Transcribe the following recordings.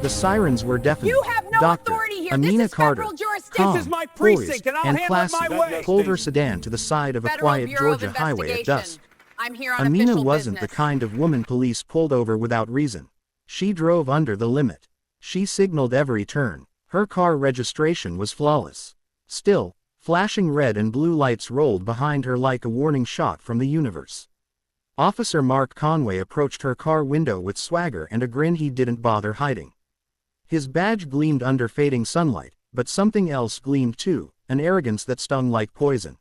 The sirens were deafening. You have no Doctor, authority here. Amina This is Carter, federal jurisdiction. calm, This is my precinct, poised, and I'll and handle it my placid, way. pulled her sedan to the side of a Federal quiet Bureau of Georgia highway at dusk. I'm here on Amina official wasn't the business. kind of woman police pulled over without reason. She drove under the limit. She signaled every turn. Her car registration was flawless. Still, flashing red and blue lights rolled behind her like a warning shot from the universe. Officer Mark Conway approached her car window with swagger and a grin he didn't bother hiding. His badge gleamed under fading sunlight, but something else gleamed too, an arrogance that stung like poison.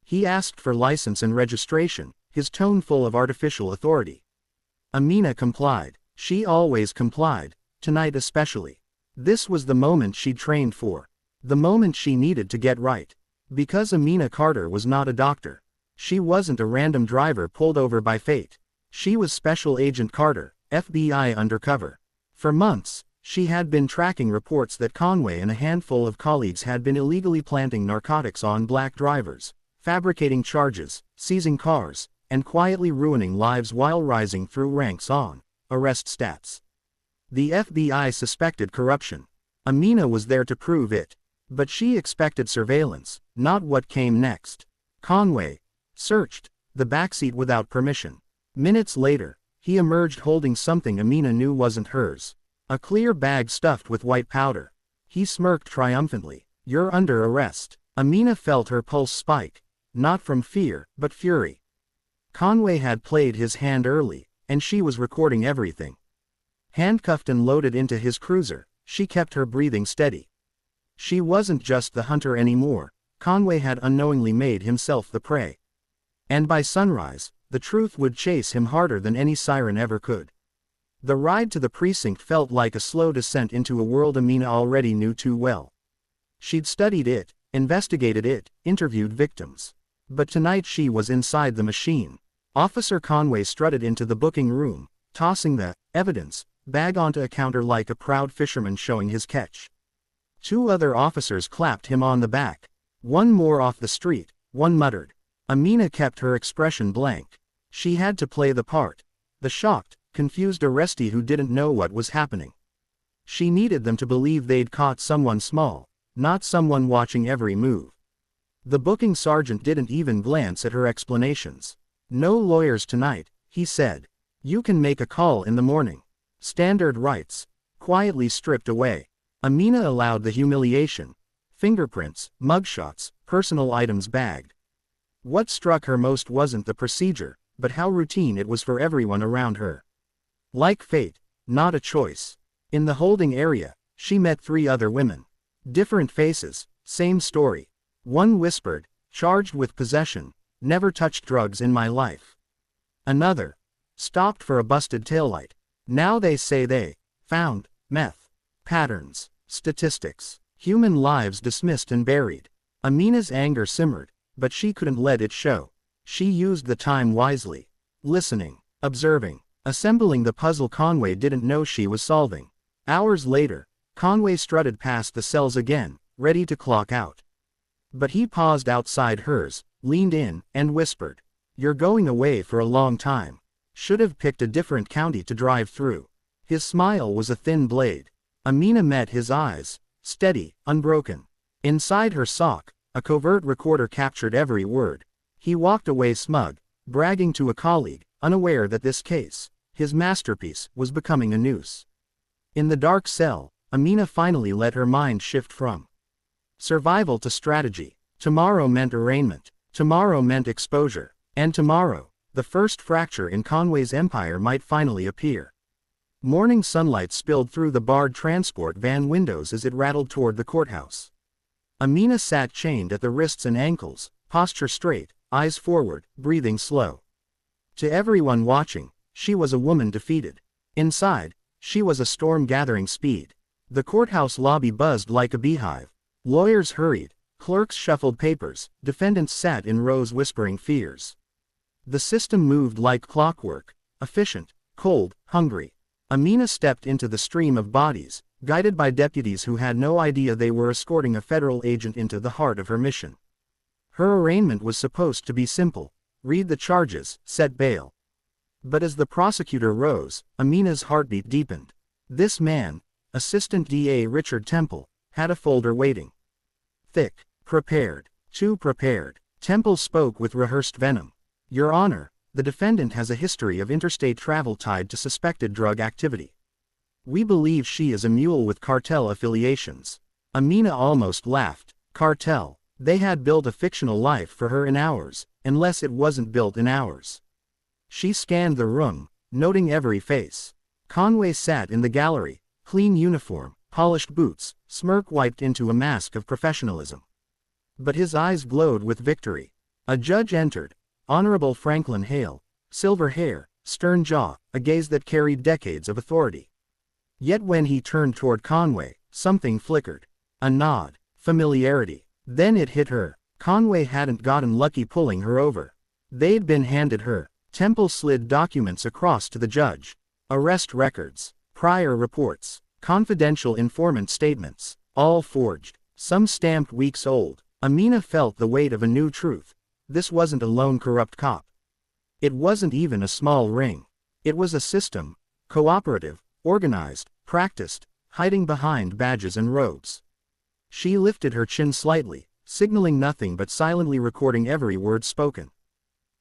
He asked for license and registration, his tone full of artificial authority. Amina complied. She always complied, tonight especially. This was the moment she'd trained for. The moment she needed to get right. Because Amina Carter was not a doctor. She wasn't a random driver pulled over by fate. She was Special Agent Carter, FBI undercover. For months, she had been tracking reports that Conway and a handful of colleagues had been illegally planting narcotics on black drivers, fabricating charges, seizing cars, and quietly ruining lives while rising through ranks on arrest stats. The FBI suspected corruption. Amina was there to prove it. But she expected surveillance, not what came next. Conway searched the backseat without permission. Minutes later, he emerged holding something Amina knew wasn't hers. A clear bag stuffed with white powder. He smirked triumphantly. "You're under arrest." Amina felt her pulse spike. Not from fear, but fury. Conway had played his hand early, and she was recording everything. Handcuffed and loaded into his cruiser, she kept her breathing steady. She wasn't just the hunter anymore. Conway had unknowingly made himself the prey. And by sunrise, the truth would chase him harder than any siren ever could. The ride to the precinct felt like a slow descent into a world Amina already knew too well. She'd studied it, investigated it, interviewed victims. But tonight she was inside the machine. Officer Conway strutted into the booking room, tossing the evidence bag onto a counter like a proud fisherman showing his catch. Two other officers clapped him on the back. One more off the street, one muttered. Amina kept her expression blank. She had to play the part. The shocked, confused arrestee who didn't know what was happening. She needed them to believe they'd caught someone small, not someone watching every move. The booking sergeant didn't even glance at her explanations. "No lawyers tonight," he said. "You can make a call in the morning." Standard rights. Quietly stripped away. Amina allowed the humiliation. Fingerprints, mugshots, personal items bagged. What struck her most wasn't the procedure, but how routine it was for everyone around her. Like fate, not a choice. In the holding area, she met 3 other women. Different faces, same story. One whispered, "Charged with possession, never touched drugs in my life." Another, "Stopped for a busted taillight. Now they say they found meth." Patterns, statistics, human lives dismissed and buried. Amina's anger simmered, but she couldn't let it show. She used the time wisely. Listening, observing, assembling the puzzle Conway didn't know she was solving. Hours later, Conway strutted past the cells again, ready to clock out. But he paused outside hers, leaned in, and whispered, "You're going away for a long time. Should have picked a different county to drive through." His smile was a thin blade. Amina met his eyes, steady, unbroken. Inside her sock, a covert recorder captured every word. He walked away smug, bragging to a colleague, unaware that this case, his masterpiece, was becoming a noose. In the dark cell, Amina finally let her mind shift from survival to strategy. Tomorrow meant arraignment. Tomorrow meant exposure. And tomorrow, the first fracture in Conway's empire might finally appear. Morning sunlight spilled through the barred transport van windows as it rattled toward the courthouse. Amina sat chained at the wrists and ankles, posture straight, eyes forward, breathing slow. To everyone watching, she was a woman defeated. Inside, she was a storm gathering speed. The courthouse lobby buzzed like a beehive. Lawyers hurried, clerks shuffled papers, defendants sat in rows whispering fears. The system moved like clockwork, efficient, cold, hungry. Amina stepped into the stream of bodies, guided by deputies who had no idea they were escorting a federal agent into the heart of her mission. Her arraignment was supposed to be simple: read the charges, set bail. But as the prosecutor rose, Amina's heartbeat deepened. This man, Assistant DA Richard Temple, had a folder waiting. Thick. Prepared. Too prepared. Temple spoke with rehearsed venom. Your Honor, the defendant has a history of interstate travel tied to suspected drug activity. We believe she is a mule with cartel affiliations. Amina almost laughed. Cartel. They had built a fictional life for her in hours, unless it wasn't built in hours. She scanned the room, noting every face. Conway sat in the gallery, clean uniform, polished boots, smirk wiped into a mask of professionalism. But his eyes glowed with victory. A judge entered, Honorable Franklin Hale, silver hair, stern jaw, a gaze that carried decades of authority. Yet when he turned toward Conway, something flickered. A nod, familiarity. Then it hit her. Conway hadn't gotten lucky pulling her over. They'd been handed her. Temple slid documents across to the judge. Arrest records, prior reports, confidential informant statements, all forged, some stamped weeks old. Amina felt the weight of a new truth. This wasn't a lone corrupt cop. It wasn't even a small ring. It was a system, cooperative, organized, practiced, hiding behind badges and robes. She lifted her chin slightly, signaling nothing but silently recording every word spoken.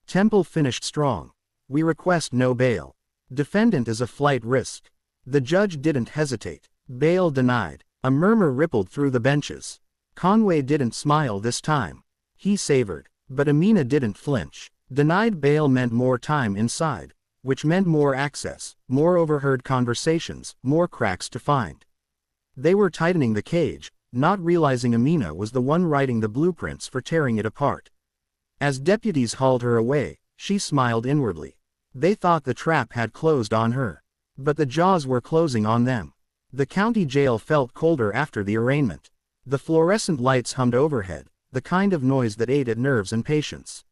Temple finished strong. We request no bail. Defendant is a flight risk. The judge didn't hesitate. Bail denied. A murmur rippled through the benches. Conway didn't smile this time. He savored. But Amina didn't flinch. Denied bail meant more time inside, which meant more access, more overheard conversations, more cracks to find. They were tightening the cage, not realizing Amina was the one writing the blueprints for tearing it apart. As deputies hauled her away, she smiled inwardly. They thought the trap had closed on her. But the jaws were closing on them. The county jail felt colder after the arraignment. The fluorescent lights hummed overhead, the kind of noise that ate at nerves and patience.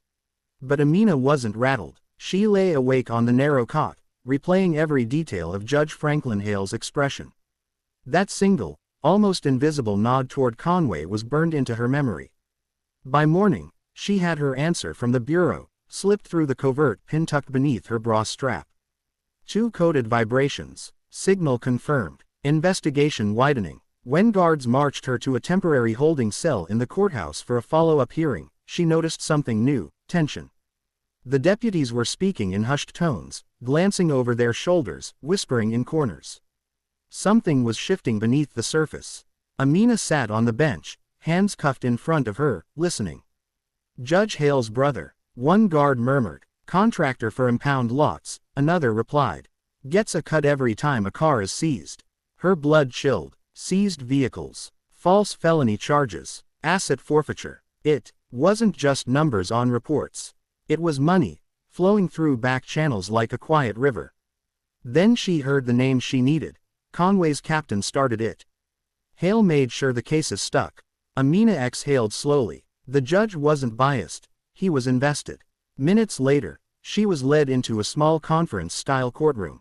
But Amina wasn't rattled. She lay awake on the narrow cot, replaying every detail of Judge Franklin Hale's expression. That single, almost invisible nod toward Conway was burned into her memory. By morning, she had her answer from the bureau, slipped through the covert pin tucked beneath her bra strap. 2 coded vibrations. Signal confirmed. Investigation widening. When guards marched her to a temporary holding cell in the courthouse for a follow-up hearing, she noticed something new: tension. The deputies were speaking in hushed tones, glancing over their shoulders, whispering in corners. Something was shifting beneath the surface. Amina sat on the bench, hands cuffed in front of her, listening. Judge Hale's brother. One guard murmured. Contractor for impound lots. Another replied. Gets a cut every time a car is seized. Her blood chilled. Seized vehicles. False felony charges. Asset forfeiture. It wasn't just numbers on reports. It was money, flowing through back channels like a quiet river. Then she heard the name she needed. Conway's captain started it. Hale made sure the cases stuck. Amina exhaled slowly. The judge wasn't biased. He was invested. Minutes later, she was led into a small conference-style courtroom.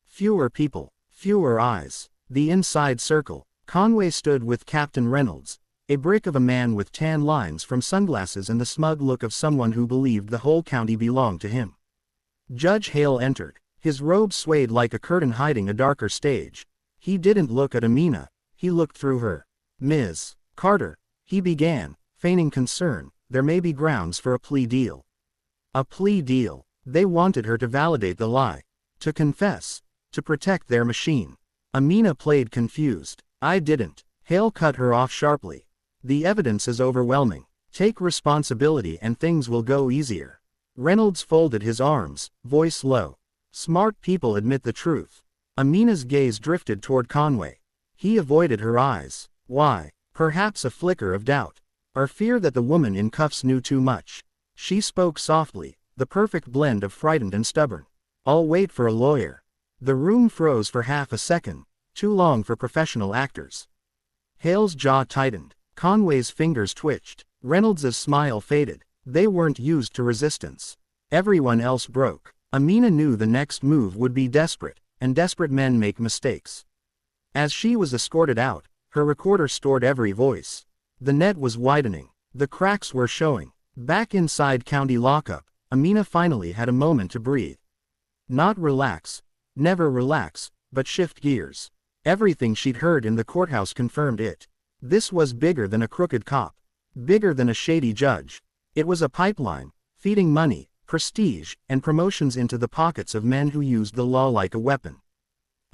Fewer people. Fewer eyes. The inside circle. Conway stood with Captain Reynolds, a brick of a man with tan lines from sunglasses and the smug look of someone who believed the whole county belonged to him. Judge Hale entered. His robe swayed like a curtain hiding a darker stage. He didn't look at Amina, he looked through her. Ms. Carter, he began, feigning concern, there may be grounds for a plea deal. A plea deal. They wanted her to validate the lie. To confess. To protect their machine. Amina played confused. I didn't. Hale cut her off sharply. The evidence is overwhelming. Take responsibility and things will go easier. Reynolds folded his arms, voice low. Smart people admit the truth. Amina's gaze drifted toward Conway. He avoided her eyes. Why? Perhaps a flicker of doubt. Or fear that the woman in cuffs knew too much. She spoke softly, the perfect blend of frightened and stubborn. I'll wait for a lawyer. The room froze for half a second, too long for professional actors. Hale's jaw tightened. Conway's fingers twitched. Reynolds' smile faded. They weren't used to resistance. Everyone else broke. Amina knew the next move would be desperate, and desperate men make mistakes. As she was escorted out, her recorder stored every voice. The net was widening. The cracks were showing. Back inside county lockup, Amina finally had a moment to breathe. Not relax. Never relax, but shift gears. Everything she'd heard in the courthouse confirmed it. This was bigger than a crooked cop. Bigger than a shady judge. It was a pipeline, feeding money, prestige, and promotions into the pockets of men who used the law like a weapon.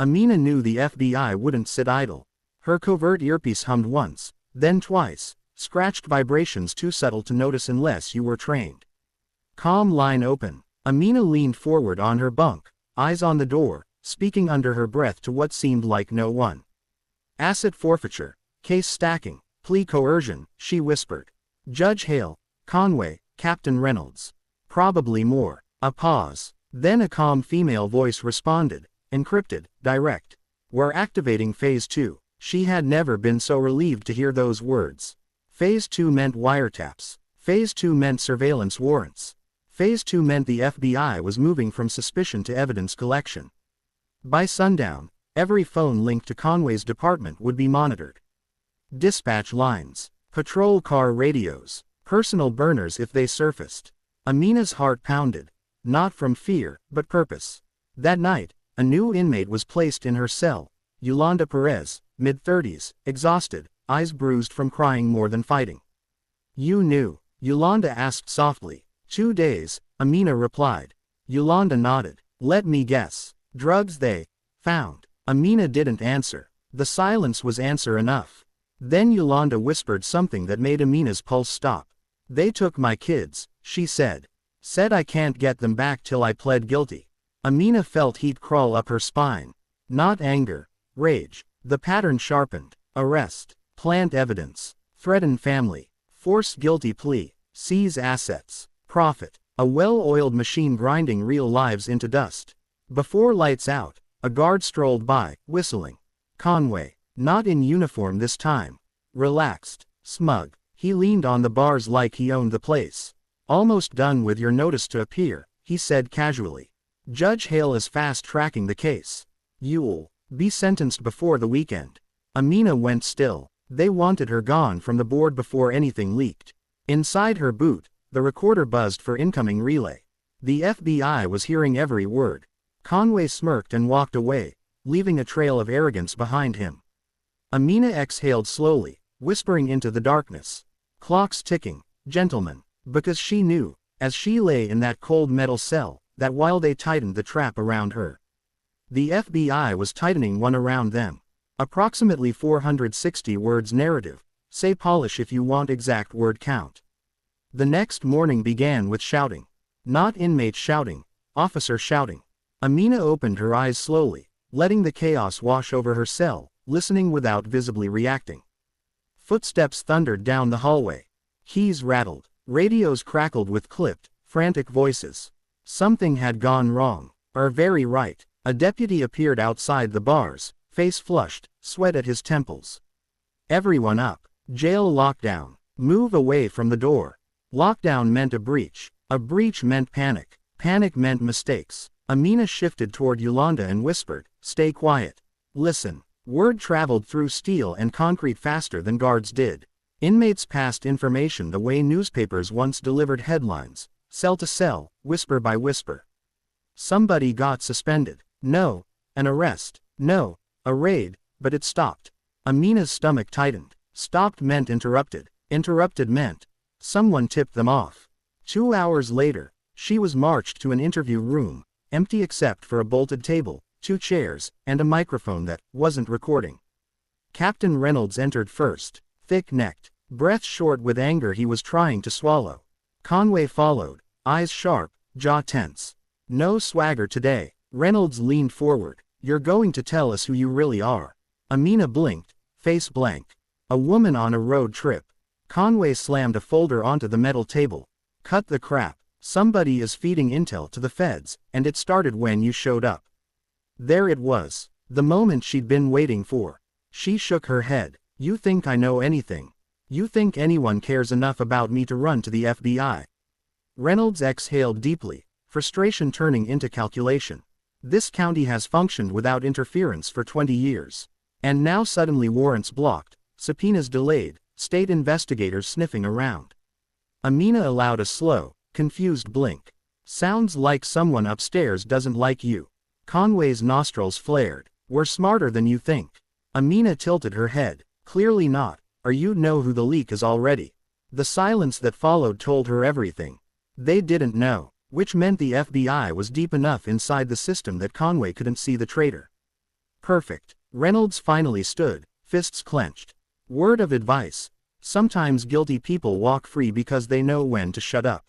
Amina knew the FBI wouldn't sit idle. Her covert earpiece hummed once, then twice, scratched vibrations too subtle to notice unless you were trained. Calm line open. Amina leaned forward on her bunk, eyes on the door, speaking under her breath to what seemed like no one. Asset forfeiture, case stacking, plea coercion, she whispered. Judge Hale, Conway, Captain Reynolds. Probably more. A pause. Then a calm female voice responded, encrypted, direct. We're activating Phase 2. She had never been so relieved to hear those words. Phase 2 meant wiretaps. Phase 2 meant surveillance warrants. Phase 2 meant the FBI was moving from suspicion to evidence collection. By sundown, every phone linked to Conway's department would be monitored. Dispatch lines, patrol car radios, personal burners if they surfaced. Amina's heart pounded, not from fear, but purpose. That night, a new inmate was placed in her cell, Yolanda Perez, mid-30s, exhausted, eyes bruised from crying more than fighting. You knew? Yolanda asked softly. 2 days, Amina replied. Yolanda nodded. Let me guess. Drugs they found. Amina didn't answer. The silence was answer enough. Then Yolanda whispered something that made Amina's pulse stop. They took my kids, she said. Said I can't get them back till I pled guilty. Amina felt heat crawl up her spine. Not anger. Rage. The pattern sharpened. Arrest. Plant evidence. Threaten family. Force guilty plea. Seize assets. Profit. A well-oiled machine grinding real lives into dust. Before lights out, a guard strolled by, whistling. Conway. Not in uniform this time. Relaxed. Smug. He leaned on the bars like he owned the place. Almost done with your notice to appear, he said casually. Judge Hale is fast-tracking the case. You'll be sentenced before the weekend. Amina went still. They wanted her gone from the board before anything leaked. Inside her boot, the recorder buzzed for incoming relay. The FBI was hearing every word. Conway smirked and walked away, leaving a trail of arrogance behind him. Amina exhaled slowly, whispering into the darkness. Clocks ticking, gentlemen, because she knew, as she lay in that cold metal cell, that while they tightened the trap around her, the FBI was tightening one around them. Approximately 460 words narrative. Say polish if you want exact word count. The next morning began with shouting. Not inmates shouting, officer shouting. Amina opened her eyes slowly, letting the chaos wash over her cell, listening without visibly reacting. Footsteps thundered down the hallway. Keys rattled. Radios crackled with clipped, frantic voices. Something had gone wrong. Or very right. A deputy appeared outside the bars, face flushed, sweat at his temples. Everyone up. Jail lockdown. Move away from the door. Lockdown meant a breach. A breach meant panic. Panic meant mistakes. Amina shifted toward Yolanda and whispered, "Stay quiet. Listen." Word traveled through steel and concrete faster than guards did. Inmates passed information the way newspapers once delivered headlines, cell to cell, whisper by whisper. Somebody got suspended. No. An arrest. No. A raid, but it stopped. Amina's stomach tightened. Stopped meant interrupted. Interrupted meant someone tipped them off. 2 hours later, she was marched to an interview room, empty except for a bolted table, 2 chairs, and a microphone that wasn't recording. Captain Reynolds entered first, thick-necked, breath short with anger he was trying to swallow. Conway followed, eyes sharp, jaw tense. No swagger today. Reynolds leaned forward. You're going to tell us who you really are. Amina blinked, face blank. A woman on a road trip. Conway slammed a folder onto the metal table. Cut the crap. Somebody is feeding intel to the feds, and it started when you showed up. There it was. The moment she'd been waiting for. She shook her head. You think I know anything? You think anyone cares enough about me to run to the FBI? Reynolds exhaled deeply, frustration turning into calculation. This county has functioned without interference for 20 years. And now suddenly warrants blocked, subpoenas delayed, state investigators sniffing around. Amina allowed a slow, confused blink. Sounds like someone upstairs doesn't like you. Conway's nostrils flared. We're smarter than you think. Amina tilted her head. Clearly not, or you'd know who the leak is already. The silence that followed told her everything. They didn't know, which meant the FBI was deep enough inside the system that Conway couldn't see the traitor. Perfect. Reynolds finally stood, fists clenched. Word of advice. Sometimes guilty people walk free because they know when to shut up.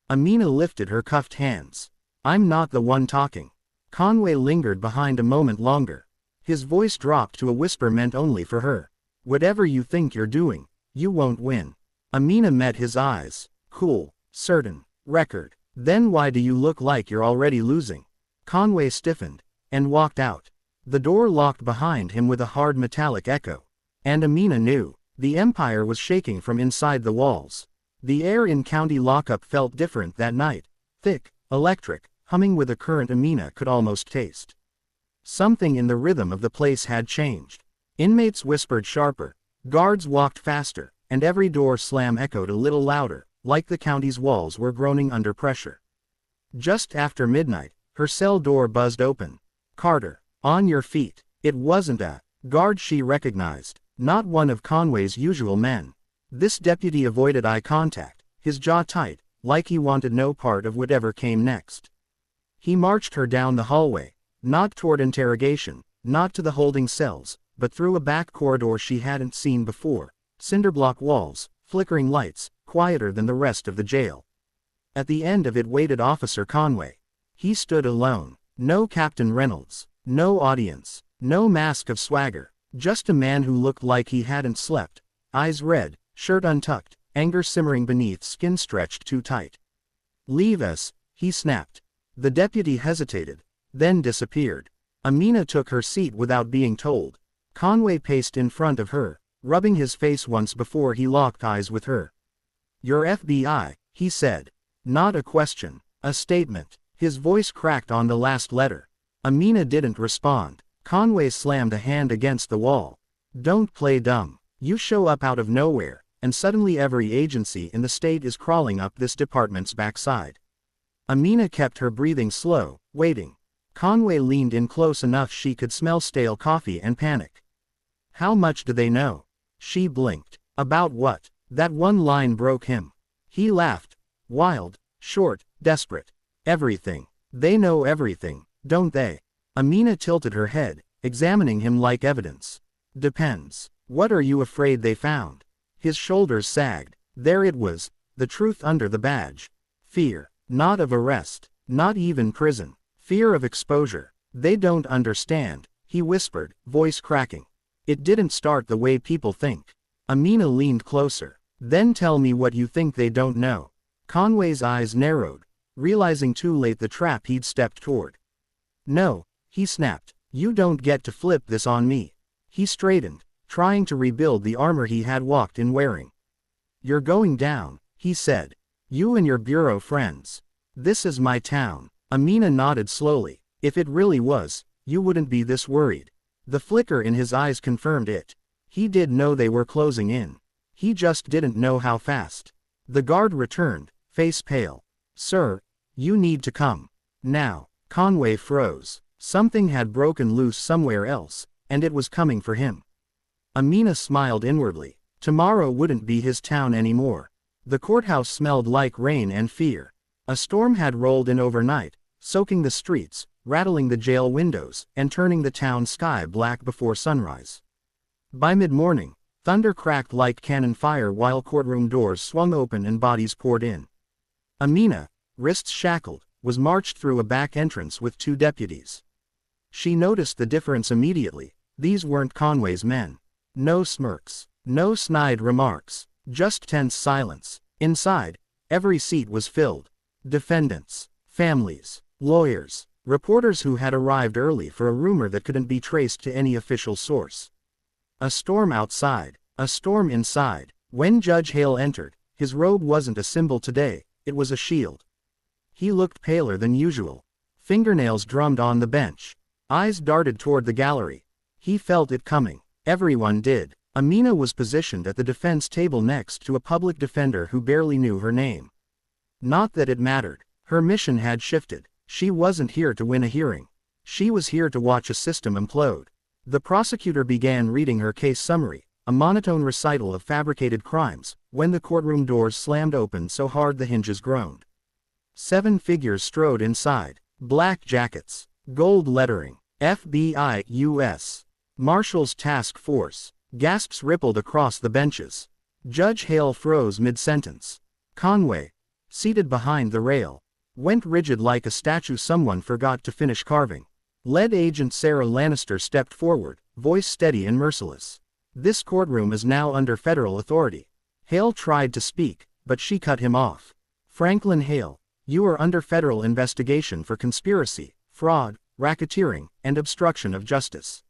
Amina lifted her cuffed hands. I'm not the one talking. Conway lingered behind a moment longer. His voice dropped to a whisper meant only for her. Whatever you think you're doing, you won't win. Amina met his eyes. Cool, certain, record. Then why do you look like you're already losing? Conway stiffened, and walked out. The door locked behind him with a hard metallic echo. And Amina knew. The Empire was shaking from inside the walls. The air in county lockup felt different that night. Thick, electric, humming with a current Amina could almost taste. Something in the rhythm of the place had changed. Inmates whispered sharper. Guards walked faster, and every door slam echoed a little louder, like the county's walls were groaning under pressure. Just after midnight, her cell door buzzed open. Carter, on your feet. It wasn't a guard she recognized, not one of Conway's usual men. This deputy avoided eye contact, his jaw tight, like he wanted no part of whatever came next. He marched her down the hallway, not toward interrogation, not to the holding cells, but through a back corridor she hadn't seen before, cinderblock walls, flickering lights, quieter than the rest of the jail. At the end of it waited Officer Conway. He stood alone. No Captain Reynolds, no audience, no mask of swagger, just a man who looked like he hadn't slept, eyes red, shirt untucked, anger simmering beneath skin stretched too tight. Leave us, he snapped. The deputy hesitated, then disappeared. Amina took her seat without being told. Conway paced in front of her, rubbing his face once before he locked eyes with her. You're FBI, he said. Not a question, a statement. His voice cracked on the last letter. Amina didn't respond. Conway slammed a hand against the wall. Don't play dumb. You show up out of nowhere, and suddenly every agency in the state is crawling up this department's backside. Amina kept her breathing slow, waiting. Conway leaned in close enough she could smell stale coffee and panic. How much do they know? She blinked. About what? That one line broke him. He laughed. Wild, short, desperate. Everything. They know everything, don't they? Amina tilted her head, examining him like evidence. Depends. What are you afraid they found? His shoulders sagged. There it was, the truth under the badge. Fear. Not of arrest. Not even prison. Fear of exposure. They don't understand, he whispered, voice cracking. It didn't start the way people think. Amina leaned closer. Then tell me what you think they don't know. Conway's eyes narrowed, realizing too late the trap he'd stepped toward. No, he snapped. You don't get to flip this on me. He straightened, trying to rebuild the armor he had walked in wearing. You're going down, he said. You and your bureau friends. This is my town. Amina nodded slowly. If it really was, you wouldn't be this worried. The flicker in his eyes confirmed it. He did know they were closing in. He just didn't know how fast. The guard returned, face pale. Sir, you need to come. Now. Conway froze. Something had broken loose somewhere else, and it was coming for him. Amina smiled inwardly. Tomorrow wouldn't be his town anymore. The courthouse smelled like rain and fear. A storm had rolled in overnight, soaking the streets, rattling the jail windows, and turning the town sky black before sunrise. By mid-morning, thunder cracked like cannon fire while courtroom doors swung open and bodies poured in. Amina, wrists shackled, was marched through a back entrance with 2 deputies. She noticed the difference immediately. These weren't Conway's men. No smirks, no snide remarks, just tense silence. Inside, every seat was filled. Defendants, families, lawyers, reporters who had arrived early for a rumor that couldn't be traced to any official source. A storm outside, a storm inside. When Judge Hale entered, his robe wasn't a symbol today, it was a shield. He looked paler than usual. Fingernails drummed on the bench. Eyes darted toward the gallery. He felt it coming. Everyone did. Amina was positioned at the defense table next to a public defender who barely knew her name. Not that it mattered. Her mission had shifted. She wasn't here to win a hearing. She was here to watch a system implode. The prosecutor began reading her case summary, a monotone recital of fabricated crimes, when the courtroom doors slammed open so hard the hinges groaned. 7 figures strode inside, black jackets, gold lettering, FBI U.S. Marshals Task Force. Gasps rippled across the benches. Judge Hale froze mid-sentence. Conway, seated behind the rail, went rigid like a statue someone forgot to finish carving. Lead Agent Sarah Lannister stepped forward, voice steady and merciless. This courtroom is now under federal authority. Hale tried to speak, but she cut him off. Franklin Hale, you are under federal investigation for conspiracy, fraud, racketeering, and obstruction of justice.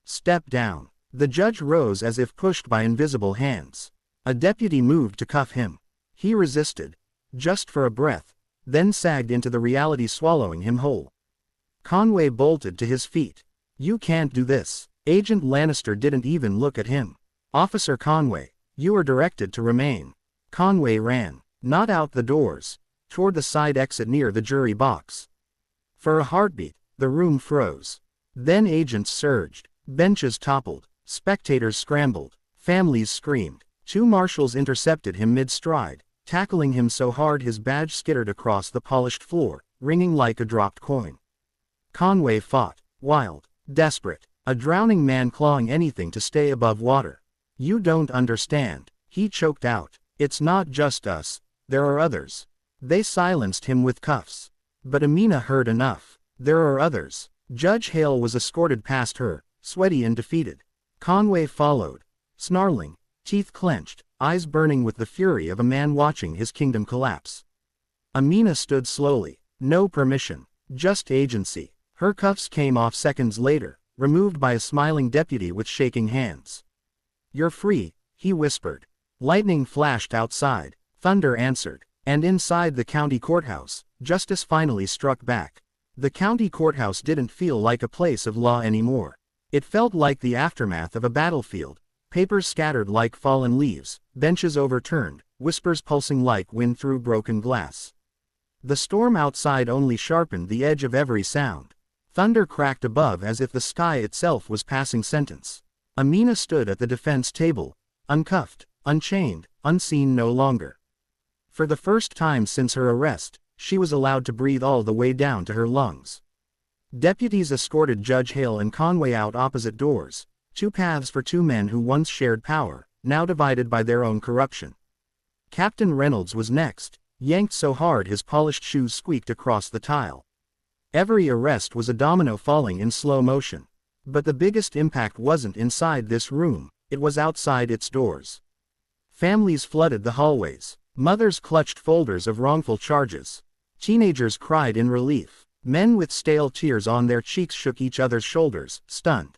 Step down. The judge rose as if pushed by invisible hands. A deputy moved to cuff him. He resisted, just for a breath, then sagged into the reality swallowing him whole. Conway bolted to his feet. You can't do this. Agent Lannister didn't even look at him. Officer Conway, you are directed to remain. Conway ran, not out the doors, toward the side exit near the jury box. For a heartbeat, the room froze. Then agents surged, benches toppled, spectators scrambled, families screamed. 2 marshals intercepted him mid-stride, tackling him so hard his badge skittered across the polished floor, ringing like a dropped coin. Conway fought, wild, desperate, a drowning man clawing anything to stay above water. You don't understand, he choked out. It's not just us, there are others. They silenced him with cuffs. But Amina heard enough. There are others. Judge Hale was escorted past her, sweaty and defeated. Conway followed, snarling, teeth clenched, eyes burning with the fury of a man watching his kingdom collapse. Amina stood slowly, no permission, just agency. Her cuffs came off seconds later, removed by a smiling deputy with shaking hands. You're free, he whispered. Lightning flashed outside, thunder answered, and inside the county courthouse, justice finally struck back. The county courthouse didn't feel like a place of law anymore. It felt like the aftermath of a battlefield, papers scattered like fallen leaves, benches overturned, whispers pulsing like wind through broken glass. The storm outside only sharpened the edge of every sound. Thunder cracked above as if the sky itself was passing sentence. Amina stood at the defense table, uncuffed, unchained, unseen no longer. For the first time since her arrest, she was allowed to breathe all the way down to her lungs. Deputies escorted Judge Hale and Conway out opposite doors, 2 paths for 2 men who once shared power, now divided by their own corruption. Captain Reynolds was next, yanked so hard his polished shoes squeaked across the tile. Every arrest was a domino falling in slow motion. But the biggest impact wasn't inside this room, it was outside its doors. Families flooded the hallways. Mothers clutched folders of wrongful charges. Teenagers cried in relief. Men with stale tears on their cheeks shook each other's shoulders, stunned.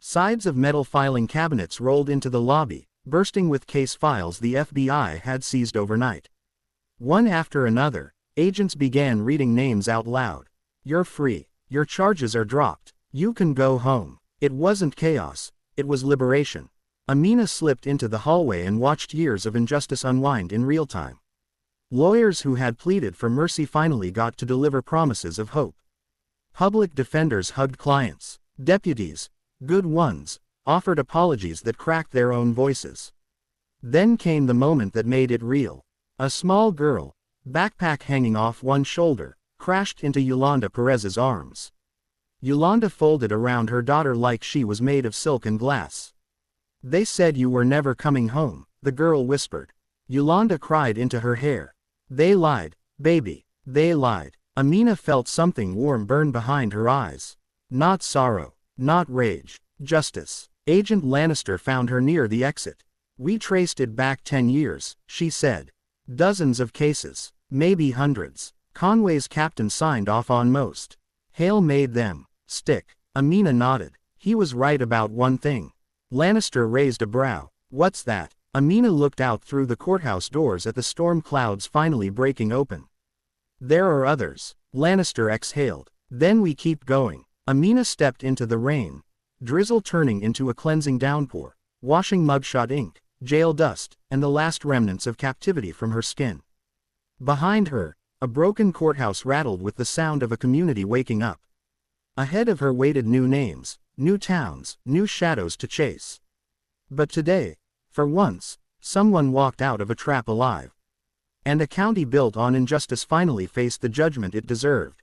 Sides of metal filing cabinets rolled into the lobby, bursting with case files the FBI had seized overnight. One after another, agents began reading names out loud. You're free. Your charges are dropped. You can go home. It wasn't chaos, it was liberation. Amina slipped into the hallway and watched years of injustice unwind in real time. Lawyers who had pleaded for mercy finally got to deliver promises of hope. Public defenders hugged clients. Deputies, good ones, offered apologies that cracked their own voices. Then came the moment that made it real. A small girl, backpack hanging off one shoulder, crashed into Yolanda Perez's arms. Yolanda folded around her daughter like she was made of silk and glass. They said you were never coming home, the girl whispered. Yolanda cried into her hair. They lied, baby, they lied. Amina felt something warm burn behind her eyes. Not sorrow, not rage, justice. Agent Lannister found her near the exit. We traced it back 10 years, she said. Dozens of cases, maybe hundreds. Conway's captain signed off on most. Hale made them stick. Amina nodded. He was right about one thing. Lannister raised a brow. What's that? Amina looked out through the courthouse doors at the storm clouds finally breaking open. There are others. Lannister exhaled. Then we keep going. Amina stepped into the rain. Drizzle turning into a cleansing downpour, washing mugshot ink, jail dust, and the last remnants of captivity from her skin. Behind her, a broken courthouse rattled with the sound of a community waking up. Ahead of her waited new names, new towns, new shadows to chase. But today, for once, someone walked out of a trap alive. And a county built on injustice finally faced the judgment it deserved.